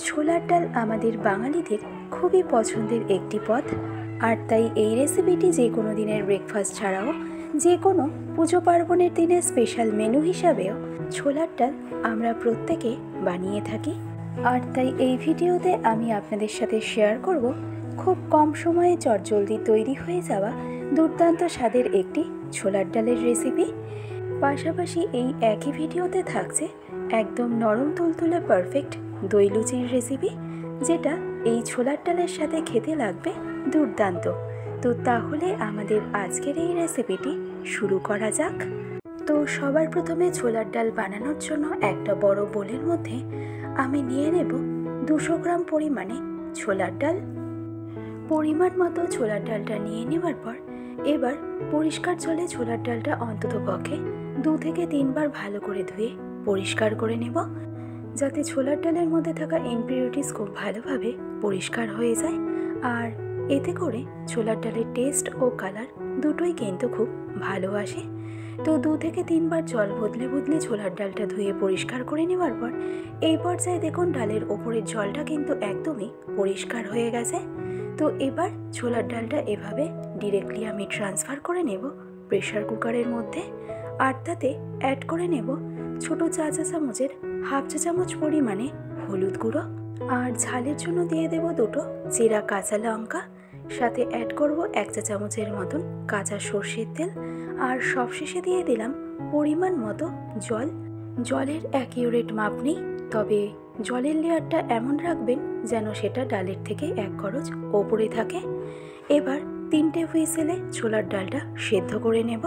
ছোলার ডাল আমাদের বাঙালিদের খুবই পছন্দের একটি পদ, আর তাই এই রেসিপিটি যে কোনো দিনের ব্রেকফাস্ট ছাড়াও যে কোনো পুজো পার্বণের দিনে স্পেশাল মেনু হিসাবেও ছোলার ডাল আমরা প্রত্যেকে বানিয়ে থাকি। আর তাই এই ভিডিওতে আমি আপনাদের সাথে শেয়ার করব খুব কম সময়ে চটজলদি তৈরি হয়ে যাওয়া দুর্দান্ত স্বাদের একটি ছোলার ডালের রেসিপি। পাশাপাশি এই একই ভিডিওতে থাকছে একদম নরম তুলতুলে পারফেক্ট দই লুচির রেসিপি, যেটা এই ছোলার ডালের সাথে খেতে লাগবে দুর্দান্ত। তো তাহলে আমাদের আজকের এই রেসিপিটি শুরু করা যাক। তো সবার প্রথমে ছোলার ডাল বানানোর জন্য একটা বড় বোলের মধ্যে আমি নিয়ে নেব 200 গ্রাম পরিমাণে ছোলার ডাল। পরিমাণ মতো ছোলার ডালটা নিয়ে নেওয়ার পর এবার পরিষ্কার জলে ছোলার ডালটা অন্ততপক্ষে 2 থেকে 3 বার ভালো করে ধুয়ে পরিষ্কার করে নেব, যাতে ছোলার ডালের মধ্যে থাকা ইমপিউরিটিস খুব ভালোভাবে পরিষ্কার হয়ে যায়। আর এতে করে ছোলার ডালের টেস্ট ও কালার দুটোই কিন্তু খুব ভালো আসে। তো 2 থেকে 3 বার জল বদলে বদলে ছোলার ডালটা ধুয়ে পরিষ্কার করে নেওয়ার পর এই পর্যায়ে দেখুন ডালের ওপরের জলটা কিন্তু একদমই পরিষ্কার হয়ে গেছে। তো এবার ছোলার ডালটা এভাবে ডিরেক্টলি আমি ট্রান্সফার করে নেব প্রেশার কুকারের মধ্যে। আর তাতে অ্যাড করে নেব ছোটো চা চামচের হাফ চা চামচ পরিমাণে হলুদ গুঁড়ো, আর ঝালের জন্য দিয়ে দেব 2টো চেরা কাঁচা লঙ্কা, সাথে অ্যাড করব 1 চা চামচের মতন কাঁচা সর্ষের তেল, আর সবশেষে দিয়ে দিলাম পরিমাণ মতো জল। জলের অ্যাকিউরেট মাপ নেই, তবে জলের লেয়ারটা এমন রাখবেন যেন সেটা ডালের থেকে 1 করোচ ওপরে থাকে। এবার 3টে হুইসেলে ছোলার ডালটা সেদ্ধ করে নেব।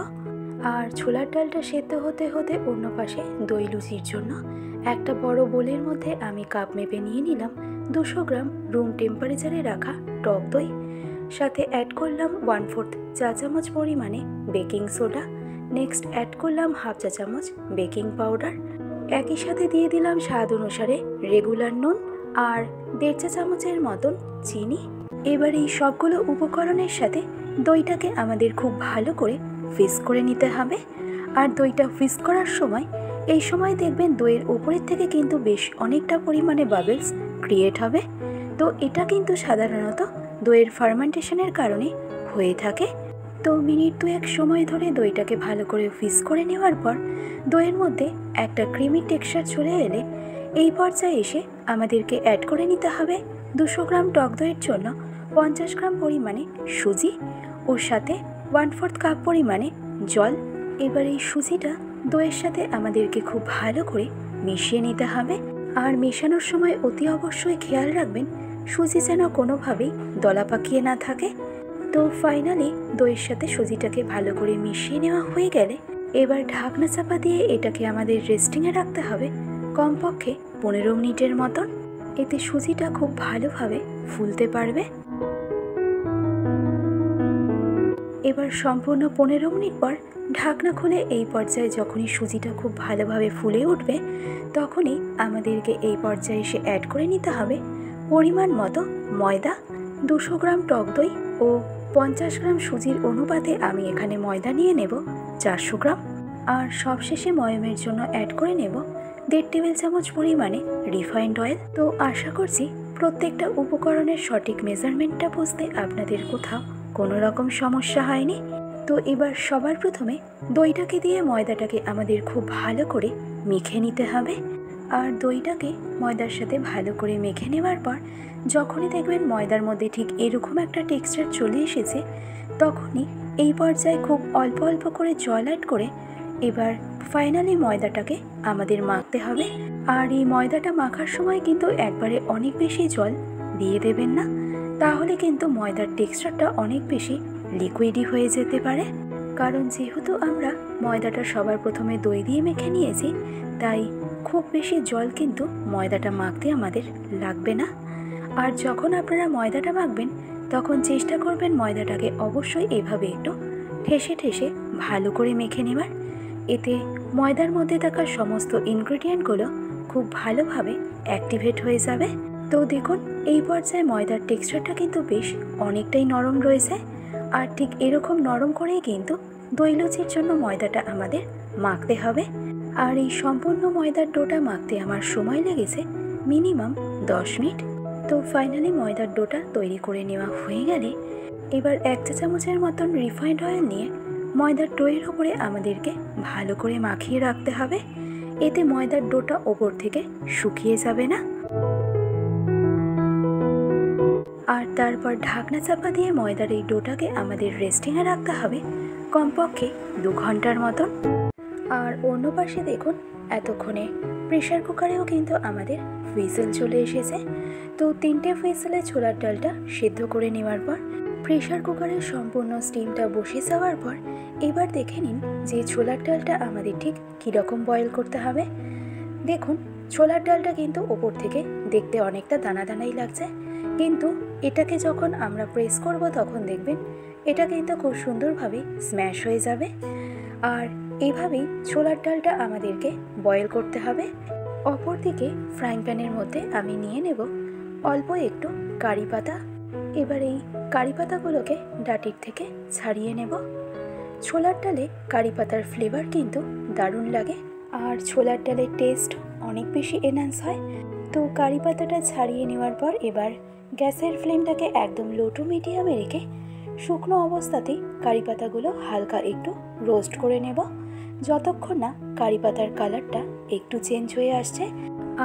আর ছোলার ডালটা সেদ্ধ হতে হতে অন্য পাশে দই লুচির জন্য একটা বড় বোলের মধ্যে আমি কাপ মেপে নিয়ে নিলাম 200 গ্রাম রুম টেম্পারেচারে রাখা টক দই, সাথে অ্যাড করলাম 1/4 চা চামচ পরিমাণে বেকিং সোডা, নেক্সট অ্যাড করলাম হাফ চা চামচ বেকিং পাউডার, একই সাথে দিয়ে দিলাম স্বাদ অনুসারে রেগুলার নুন আর 1.5 চা চামচের মতন চিনি। এবার এই সবগুলো উপকরণের সাথে দইটাকে আমাদের খুব ভালো করে হুইস্ক করে নিতে হবে। আর দইটা হুইস্ক করার সময় এই সময় দেখবেন দইয়ের উপরের থেকে কিন্তু বেশ অনেকটা পরিমাণে বাবলস ক্রিয়েট হবে। তো এটা কিন্তু সাধারণত দইয়ের ফার্মেন্টেশনের কারণে হয়ে থাকে। তো মিনিট 2-1 সময় ধরে দইটাকে ভালো করে হুইস্ক করে নেওয়ার পর দইয়ের মধ্যে একটা ক্রিমি টেক্সচার চলে এলে এই পর্যায়ে এসে আমাদেরকে অ্যাড করে নিতে হবে 200 গ্রাম টক দইয়ের জন্য 50 গ্রাম পরিমাণে সুজি, ওর সাথে 1/4 কাপ পরিমাণে জল। এবার এই সুজিটা দইয়ের সাথে আমাদেরকে খুব ভালো করে মিশিয়ে নিতে হবে। আর মেশানোর সময় অতি অবশ্যই খেয়াল রাখবেন সুজি যেন কোনোভাবেই দলা পাকিয়ে না থাকে। তো ফাইনালি দইয়ের সাথে সুজিটাকে ভালো করে মিশিয়ে নেওয়া হয়ে গেলে এবার ঢাকনা চাপা দিয়ে এটাকে আমাদের রেস্টিংয়ে রাখতে হবে কমপক্ষে 15 মিনিটের মতন। এতে সুজিটা খুব ভালোভাবে ফুলতে পারবে। এবার সম্পূর্ণ 15 মিনিট পর ঢাকনা খুলে এই পর্যায়ে যখনই সুজিটা খুব ভালোভাবে ফুলে উঠবে তখনই আমাদেরকে এই পর্যায়ে এসে অ্যাড করে নিতে হবে পরিমাণ মতো ময়দা। 200 গ্রাম টক দই ও 50 গ্রাম সুজির অনুপাতে আমি এখানে ময়দা নিয়ে নেব 400 গ্রাম। আর সবশেষে ময়মের জন্য অ্যাড করে নেব 1.5 টেবিল চামচ পরিমাণে রিফাইন্ড অয়েল। তো আশা করছি প্রত্যেকটা উপকরণের সঠিক মেজারমেন্টটা বুঝতে আপনাদের কোথাও কোনো রকম সমস্যা হয়নি। তো এবার সবার প্রথমে দইটাকে দিয়ে ময়দাটাকে আমাদের খুব ভালো করে মেখে নিতে হবে। আর দইটাকে ময়দার সাথে ভালো করে মেখে নেওয়ার পর যখনই দেখবেন ময়দার মধ্যে ঠিক এরকম একটা টেক্সচার চলে এসেছে তখনই এই পর্যায়ে খুব অল্প অল্প করে জল অ্যাড করে এবার ফাইনালি ময়দাটাকে আমাদের মাখতে হবে। আর এই ময়দাটা মাখার সময় কিন্তু একবারে অনেক বেশি জল দিয়ে দেবেন না, তাহলে কিন্তু ময়দার টেক্সচারটা অনেক বেশি লিকুইডই হয়ে যেতে পারে। কারণ যেহেতু আমরা ময়দাটা সবার প্রথমে দই দিয়ে মেখে নিয়েছি তাই খুব বেশি জল কিন্তু ময়দাটা মাখতে আমাদের লাগবে না। আর যখন আপনারা ময়দাটা মাখবেন তখন চেষ্টা করবেন ময়দাটাকে অবশ্যই এভাবে একটু ঠেসে ঠেসে ভালো করে মেখে নেবার। এতে ময়দার মধ্যে থাকা সমস্ত ইনগ্রেডিয়েন্টগুলো খুব ভালোভাবে অ্যাক্টিভেট হয়ে যাবে। তো দেখুন এই পর্যায়ে ময়দার টেক্সচারটা কিন্তু বেশ অনেকটাই নরম রয়েছে। আর ঠিক এরকম নরম করেই কিন্তু দই লুচির জন্য ময়দাটা আমাদের মাখতে হবে। আর এই সম্পূর্ণ ময়দার ডোটা মাখতে আমার সময় লেগেছে মিনিমাম 10 মিনিট। তো ফাইনালি ময়দার ডোটা তৈরি করে নেওয়া হয়ে গেলে এবার 1 চা চামচের মতন রিফাইন্ড অয়েল নিয়ে ময়দার ডোয়ের ওপরে আমাদেরকে ভালো করে মাখিয়ে রাখতে হবে। এতে ময়দার ডোটা ওপর থেকে শুকিয়ে যাবে না। আর তারপর ঢাকনা চাপা দিয়ে ময়দার এই ডোটাকে আমাদের রেস্টিংয়ে রাখতে হবে কমপক্ষে 2 ঘন্টার মতন। আর অন্য পাশে দেখুন এতক্ষণে প্রেশার কুকারেও কিন্তু আমাদের হুইসেল চলে এসেছে। তো 3টে হুইসেলে ছোলার ডালটা সেদ্ধ করে নেওয়ার পর প্রেশার কুকারের সম্পূর্ণ স্টিমটা বসে যাওয়ার পর এবার দেখে নিন যে ছোলার ডালটা আমাদের ঠিক কীরকম বয়েল করতে হবে। দেখুন ছোলার ডালটা কিন্তু ওপর থেকে দেখতে অনেকটা দানা দানাই লাগছে, কিন্তু এটাকে যখন আমরা প্রেস করব তখন দেখবেন এটা কিন্তু খুব সুন্দরভাবে স্ম্যাশ হয়ে যাবে। আর এইভাবেই ছোলার ডালটা আমাদেরকে বয়েল করতে হবে। অপরদিকে ফ্রাইং প্যানের মধ্যে আমি নিয়ে নেব অল্প একটু কারি পাতা। এবার এই কারি পাতাগুলোকে ডাটির থেকে ছাড়িয়ে নেব। ছোলার ডালে কারি পাতার ফ্লেভার কিন্তু দারুণ লাগে আর ছোলার ডালের টেস্ট অনেক বেশি এনহ্যান্স হয়। তো কারি পাতাটা ছাড়িয়ে নেওয়ার পর এবার গ্যাসের ফ্লেমটাকে একদম লো টু মিডিয়ামে রেখে শুকনো অবস্থাতেই কারি পাতাগুলো হালকা একটু রোস্ট করে নেব, যতক্ষণ না কারি পাতার কালারটা একটু চেঞ্জ হয়ে আসছে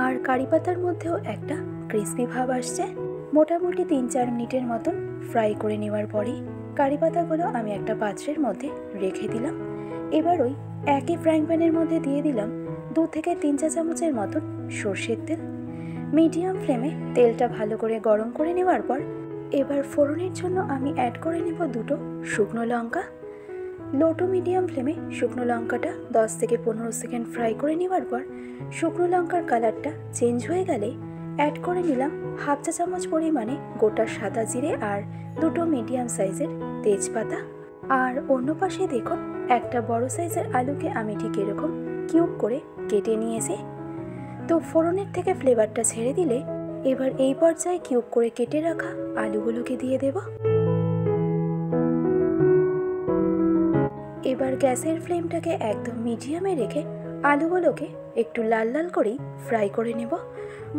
আর কারি পাতার মধ্যেও একটা ক্রিস্পি ভাব আসছে। মোটামুটি 3-4 মিনিটের মতন ফ্রাই করে নেওয়ার পরেই কারি পাতাগুলো আমি একটা পাত্রের মধ্যে রেখে দিলাম। এবার ওই একই ফ্রাইং প্যানের মধ্যে দিয়ে দিলাম 2 থেকে 3 চা চামচের মতন সর্ষের তেল। মিডিয়াম ফ্লেমে তেলটা ভালো করে গরম করে নেওয়ার পর এবার ফোড়নের জন্য আমি অ্যাড করে নেব 2টো শুকনো লঙ্কা। লো টু মিডিয়াম ফ্লেমে শুকনো লঙ্কাটা 10 থেকে 15 সেকেন্ড ফ্রাই করে নেওয়ার পর শুকনো লঙ্কার কালারটা চেঞ্জ হয়ে গেলে অ্যাড করে নিলাম 1/2 চা চামচ পরিমাণে গোটা সাদা জিরে আর 2টো মিডিয়াম সাইজের তেজপাতা। আর অন্য পাশে দেখুন একটা বড় সাইজের আলুকে আমি ঠিক এরকম কিউব করে কেটে নিয়েছি। তো ফোড়নের থেকে ফ্লেভারটা ছেড়ে দিলে এবার এই পর্যায়ে কিউব করে কেটে রাখা আলুগুলোকে দিয়ে দেব। এবার গ্যাসের ফ্লেমটাকে একদম মিডিয়ামে রেখে আলুগুলোকে একটু লাল লাল করেই ফ্রাই করে নেব।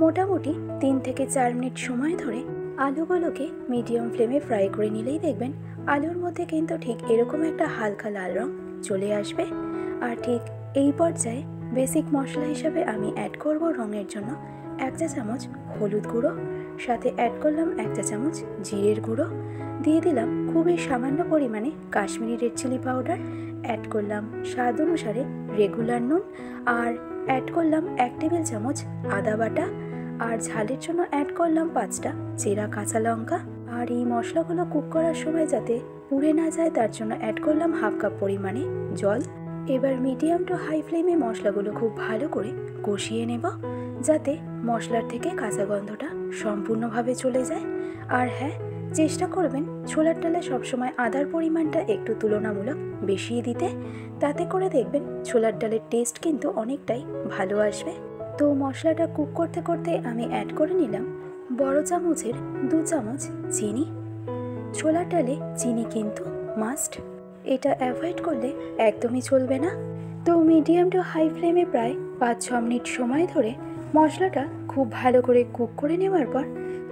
মোটামুটি 3 থেকে 4 মিনিট সময় ধরে আলুগুলোকে মিডিয়াম ফ্লেমে ফ্রাই করে নিলেই দেখবেন আলুর মধ্যে কিন্তু ঠিক এরকম একটা হালকা লাল রং চলে আসবে। আর ঠিক এই পর্যায়ে বেসিক মশলা হিসাবে আমি অ্যাড করব রঙের জন্য 1 চা চামচ হলুদ গুঁড়ো, সাথে অ্যাড করলাম 1 চা চামচ জিরের গুঁড়ো, দিয়ে দিলাম খুবই সামান্য পরিমাণে Kashmiri red chilli powder, add করলাম স্বাদ অনুসারে রেগুলার নুন, আর অ্যাড করলাম 1 টেবিল চামচ আদা বাটা, আর ঝালের জন্য অ্যাড করলাম 5টা চেরা কাঁচা লঙ্কা। আর এই মশলাগুলো কুক করার সময় যাতে পুড়ে না যায় তার জন্য অ্যাড করলাম 1/2 কাপ পরিমাণে জল। এবার মিডিয়াম টু হাই ফ্লেমে মশলাগুলো খুব ভালো করে কষিয়ে নেব, যাতে মশলার থেকে কাঁচা গন্ধটা সম্পূর্ণভাবে চলে যায়। আর হ্যাঁ, চেষ্টা করবেন ছোলার ডালে সবসময় আদার পরিমাণটা একটু তুলনামূলক বেশিয়ে দিতে, তাতে করে দেখবেন ছোলার ডালের টেস্ট কিন্তু অনেকটাই ভালো আসবে। তো মশলাটা কুক করতে করতে আমি অ্যাড করে নিলাম বড় চামচের 2 চামচ চিনি। ছোলার ডালে চিনি কিন্তু মাস্ট, এটা অ্যাভয়েড করলে একদমই চলবে না। তো মিডিয়াম টু হাই ফ্লেমে প্রায় 5-6 মিনিট সময় ধরে মশলাটা খুব ভালো করে কুক করে নেওয়ার পর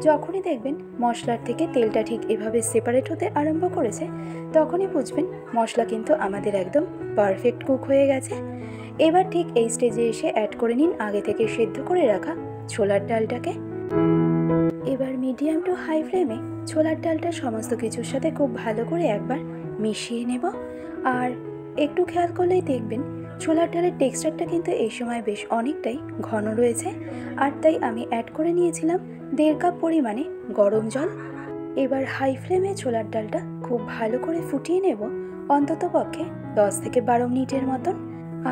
যখনই দেখবেন মশলার থেকে তেলটা ঠিক এভাবে সেপারেট হতে আরম্ভ করেছে, তখনই বুঝবেন মশলা কিন্তু আমাদের একদম পারফেক্ট কুক হয়ে গেছে। এবার ঠিক এই স্টেজে এসে অ্যাড করে নিন আগে থেকে সেদ্ধ করে রাখা ছোলার ডালটাকে। এবার মিডিয়াম টু হাই ফ্লেমে ছোলার ডালটা সমস্ত কিছুর সাথে খুব ভালো করে একবার মিশিয়ে নেব। আর একটু খেয়াল করলেই দেখবেন ছোলার ডালের টেক্সচারটা কিন্তু এই সময় বেশ অনেকটাই ঘন রয়েছে, আর তাই আমি অ্যাড করে নিয়েছিলাম 1.5 কাপ পরিমাণে গরম জল। এবার হাই ফ্লেমে ছোলার ডালটা খুব ভালো করে ফুটিয়ে নেব অন্তত পক্ষে 10 থেকে 12 মিনিটের মতন।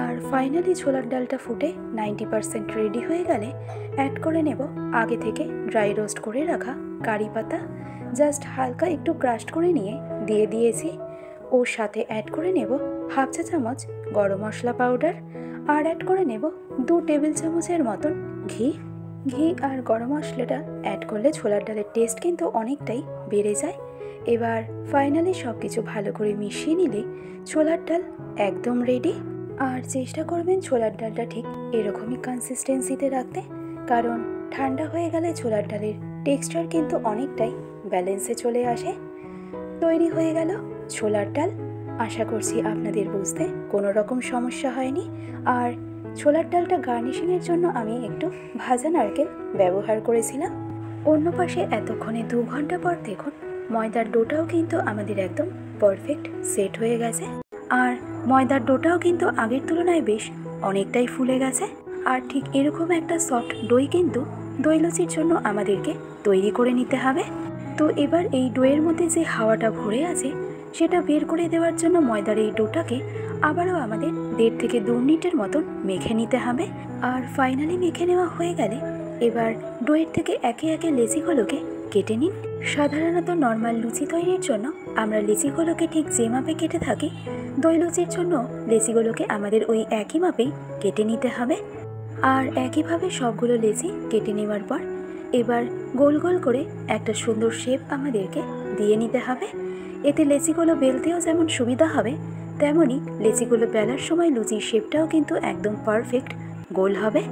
আর ফাইনালি ছোলার ডালটা ফুটে 90% রেডি হয়ে গেলে অ্যাড করে নেব আগে থেকে ড্রাই রোস্ট করে রাখা কারি পাতা। জাস্ট হালকা একটু ক্রাশ করে নিয়ে দিয়ে দিয়েছি। ওর সাথে অ্যাড করে নেব 1/2 চা চামচ গরম মশলা পাউডার, আর অ্যাড করে নেব 2 টেবিল চামচের মতন ঘি। ঘি আর গরম মশলাটা অ্যাড করলে ছোলার ডালের টেস্ট কিন্তু অনেকটাই বেড়ে যায়। এবার ফাইনালি সব কিছু ভালো করে মিশিয়ে নিলে ছোলার ডাল একদম রেডি। আর চেষ্টা করবেন ছোলার ডালটা ঠিক এরকমই কনসিস্টেন্সিতে রাখতে, কারণ ঠান্ডা হয়ে গেলে ছোলার ডালের টেক্সচার কিন্তু অনেকটাই ব্যালেন্সে চলে আসে। তৈরি হয়ে গেল ছোলার ডাল। আশা করছি আপনাদের বুঝতে কোনো রকম সমস্যা হয়নি। আর ছোলার ডালটা গার্নিশিংয়ের জন্য আমি একটু ভাজা নারকেল ব্যবহার করেছিলাম। অন্য পাশে এতক্ষণে 2 ঘন্টা পর দেখুন ময়দার ডোটাও কিন্তু আমাদের একদম পারফেক্ট সেট হয়ে গেছে। আর ময়দার ডোটাও কিন্তু আগের তুলনায় বেশ অনেকটাই ফুলে গেছে। আর ঠিক এরকম একটা সফট ডোই কিন্তু দই লুচির জন্য আমাদেরকে তৈরি করে নিতে হবে। তো এবার এই ডোয়ের মধ্যে যে হাওয়াটা ভরে আছে সেটা বের করে দেওয়ার জন্য ময়দার এই ডোটাকে আবারও আমাদের 1.5 থেকে 2 মিনিটের মতন মেখে নিতে হবে। আর ফাইনালি মেখে নেওয়া হয়ে গেলে এবার ডোয়ের থেকে একে একে লেচিগুলোকে কেটে নিন। সাধারণত নর্মাল লুচি তৈরির জন্য আমরা লেচিগুলোকে ঠিক যে মাপে কেটে থাকি, দই লুচির জন্য লেচিগুলোকে আমাদের ওই একই মাপেই কেটে নিতে হবে। আর একইভাবে সবগুলো লেচি কেটে নেওয়ার পর এবার গোল গোল করে একটা সুন্দর শেপ আমাদেরকে দিয়ে নিতে হবে। এতে লেচিগুলো বেলতেও যেমন সুবিধা হবে, তেমনই লেচিগুলো বেলার সময় লুচির শেপটাও কিন্তু একদম পারফেক্ট গোল হবে।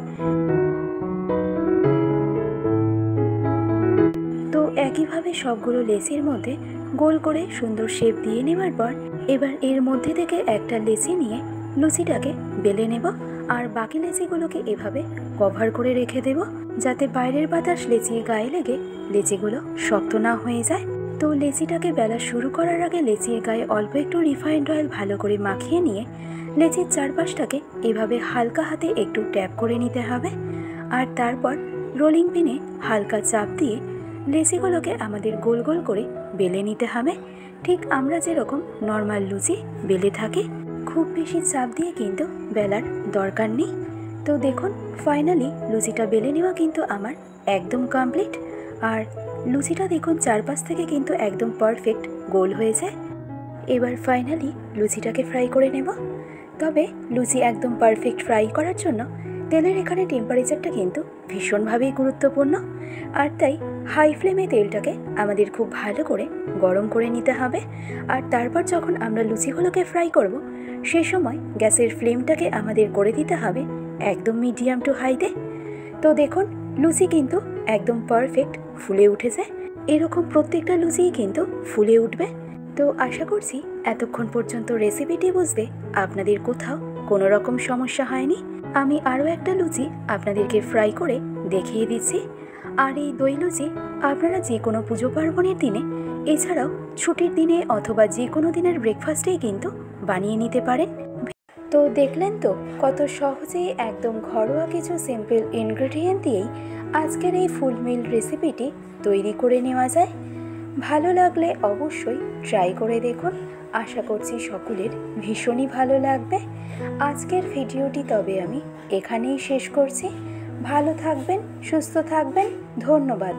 তো একইভাবে সবগুলো লেচির মধ্যে গোল করে সুন্দর শেপ দিয়ে নেওয়ার পর এবার এর মধ্যে থেকে একটা লেচি নিয়ে লুচিটাকে বেলে নেব। আর বাকি লেচিগুলোকে এভাবে কভার করে রেখে দেব, যাতে বাইরের বাতাস লেচির গায়ে লেগে লেচিগুলো শক্ত না হয়ে যায়। তো লেচিটাকে বেলা শুরু করার আগে লেচির গায়ে অল্প একটু রিফাইন্ড অয়েল ভালো করে মাখিয়ে নিয়ে লেচির চারপাশটাকে এভাবে হালকা হাতে একটু ট্যাপ করে নিতে হবে। আর তারপর রোলিং পিনে হালকা চাপ দিয়ে লেচিগুলোকে আমাদের গোল গোল করে বেলে নিতে হবে, ঠিক আমরা যেরকম নর্মাল লুচি বেলে থাকি। খুব বেশি চাপ দিয়ে কিন্তু বেলার দরকার নেই। তো দেখুন ফাইনালি লুচিটা বেলে নেওয়া কিন্তু আমার একদম কমপ্লিট। আর লুচিটা দেখুন চারপাশ থেকে কিন্তু একদম পারফেক্ট গোল হয়েছে। এবার ফাইনালি লুচিটাকে ফ্রাই করে নেব। তবে লুচি একদম পারফেক্ট ফ্রাই করার জন্য তেলের এখানে টেম্পারেচারটা কিন্তু ভীষণভাবেই গুরুত্বপূর্ণ। আর তাই হাই ফ্লেমে তেলটাকে আমাদের খুব ভালো করে গরম করে নিতে হবে। আর তারপর যখন আমরা লুচিগুলোকে ফ্রাই করব সে সময় গ্যাসের ফ্লেমটাকে আমাদের করে দিতে হবে একদম মিডিয়াম টু হাইতে। তো দেখুন লুচি কিন্তু একদম পারফেক্ট ফুলে উঠেছে। এরকম প্রত্যেকটা লুচিই কিন্তু ফুলে উঠবে। তো আশা করছি এতক্ষণ পর্যন্ত রেসিপিটি বুঝতে আপনাদের কোথাও কোনো রকম সমস্যা হয়নি। আমি আরও একটা লুচি আপনাদেরকে ফ্রাই করে দেখিয়ে দিচ্ছি। আর এই দই লুচি আপনারা যে কোনো পুজো পার্বণের দিনে, এছাড়াও ছুটির দিনে অথবা যে কোনো দিনের ব্রেকফাস্টেই কিন্তু বানিয়ে নিতে পারেন। তো দেখলেন তো কত সহজেই একদম ঘরোয়া কিছু সিম্পল ইনগ্রেডিয়েন্ট দিয়েই আজকের এই ফুল মিল রেসিপিটি তৈরি করে নেওয়া যায়। ভালো লাগলে অবশ্যই ট্রাই করে দেখুন। আশা করছি সকলের ভীষণই ভালো লাগবে। আজকের ভিডিওটি তবে আমি এখানেই শেষ করছি। ভালো থাকবেন, সুস্থ থাকবেন। ধন্যবাদ।